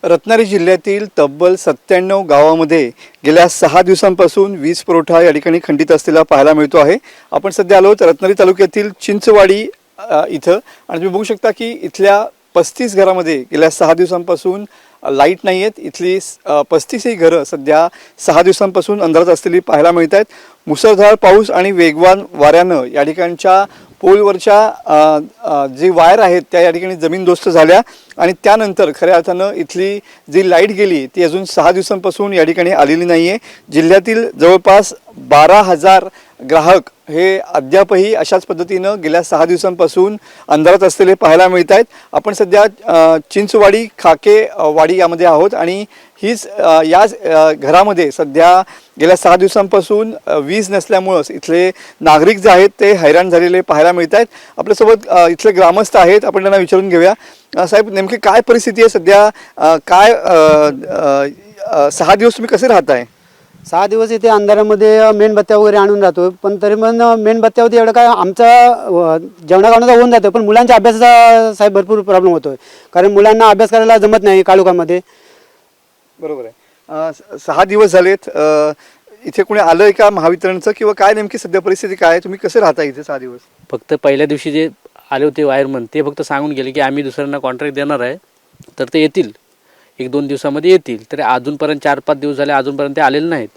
रत्नागिरी जिल्ह्यातील तब्बल 97 गावामध्ये गेल्या 6 दिवसांपासून वीज पुरवठा या ठिकाणी खंडित असलेला पाहायला मिळतो आहे। आपण सध्या आलो रत्नागिरी तालुक्यातील चिंचवाडी इथं आणि तुम्ही बघू शकता की इथल्या 35 घरामध्ये गेल्या 6 दिवसांपासून लाईट नाही आहेत। इथली 35 ही घरं सध्या 6 दिवसांपासून अंधारात असलेली पाहायला मिळत आहेत। मुसळधार पाऊस आणि वेगवान वाऱ्यानं या ठिकाणच्या पोलवरच्या जी वायर आहेत त्या या ठिकाणी जमीनदोस्त झाल्या आणि त्यानंतर खऱ्या अर्थानं इथली जी लाईट गेली ती अजून 6 दिवसांपासून या ठिकाणी आलेली नाही आहे। जिल्ह्यातील जवळपास 12,000 ग्राहक हे अद्यापही अशाच पद्धतीनं गेल्या 6 दिवसांपासून अंधारात असलेले पाहायला मिळत आहेत। आपण सध्या चिंचवाडी खाकेवाडी यामध्ये आहोत आणि हीच याच घरामध्ये सध्या गेल्या 6 दिवसांपासून वीज नसल्यामुळे इथले नागरिक जे आहेत ते हैराण झालेले पाहायला मिळत आहेत। आपल्यासोबत इथले ग्रामस्थ आहेत, आपण त्यांना विचारून घेऊया। साहेब, नेमकी काय परिस्थिती आहे सध्या? काय 6 दिवस तुम्ही कसे राहताय? 6 दिवस इथे अंधारामध्ये मेणबत्त्या वगैरे आणून जातो, पण तरी पण मेणबत्त्यावरती एवढं काय आमचा जेवणाखावणाचा होऊन जातं, पण मुलांच्या अभ्यासाचा साहेब भरपूर प्रॉब्लेम होतोय, कारण मुलांना अभ्यास करायला जमत नाही काळोखामध्ये। बरोबर आहे। 6 दिवस झालेत, इथे कोणी आलंय का महावितरणचं किंवा काय नेमकी सध्या परिस्थिती काय आहे? तुम्ही कसे राहता इथे 6 दिवस? फक्त पहिल्या दिवशी जे आले होते वायरमन ते फक्त सांगून गेले की आम्ही दुसऱ्यांना कॉन्ट्रॅक्ट देणार आहे, तर ते येतील 1-2 दिवसामध्ये येतील। तर अजूनपर्यंत 4-5 दिवस झाले, अजूनपर्यंत ते आलेले नाहीत।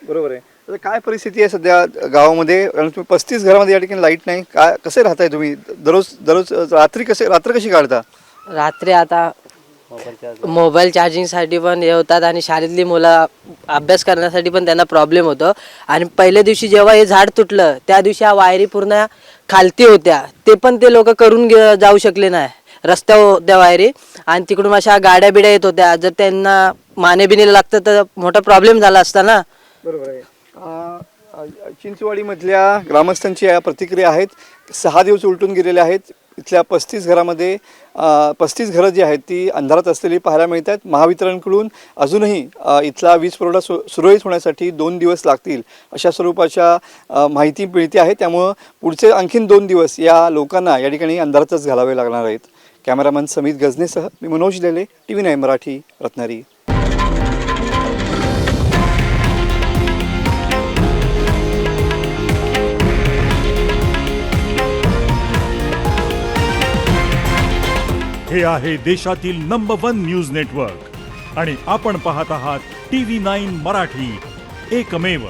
बरोबर आहे। तर काय परिस्थिती आहे सध्या गावामध्ये? कारण तुम्ही 35 घरामध्ये या ठिकाणी लाईट नाही, काय कसे राहताय तुम्ही? दररोज रात्र कशी काढता? रात्री आता मोबाईल चार्जिंगसाठी पण हे होतात आणि शाळेतली मुलं अभ्यास करण्यासाठी पण त्यांना प्रॉब्लेम होतो। आणि पहिल्या दिवशी जेव्हा हे झाड तुटलं त्या दिवशी हा वायरी पूर्ण खालती होत्या, ते पण ते लोक करून जाऊ शकले नाही रस्त्यावर त्या वायरी, आणि तिकडून अशा गाड्या बिड्या येत होत्या, जर त्यांना मानेबिनीला लागतं तर मोठा प्रॉब्लेम झाला असता ना। बरोबर आहे। चिंचवाडीमधल्या ग्रामस्थांची या प्रतिक्रिया आहेत। 6 दिवस उलटून गेलेले आहेत। इथल्या 35 घरामध्ये 35 घरं जी आहेत ती अंधारात असलेली पाहायला मिळत आहेत। महावितरणकडून अजूनही इथला वीज पुरवठा सुरळीत होण्यासाठी 2 दिवस लागतील अशा स्वरूपाच्या माहिती मिळते आहे। त्यामुळं पुढचे आणखीन 2 दिवस या लोकांना या ठिकाणी अंधारातच घालावे लागणार आहेत। कॅमेरामन समित गजनेसह मी मनोज लेले, TV9 मराठी, रत्नागिरी। हे आहे देशातील नंबर 1 न्यूज नेटवर्क आणि आपण पाहत आहात TV9 मराठी, एकमेव।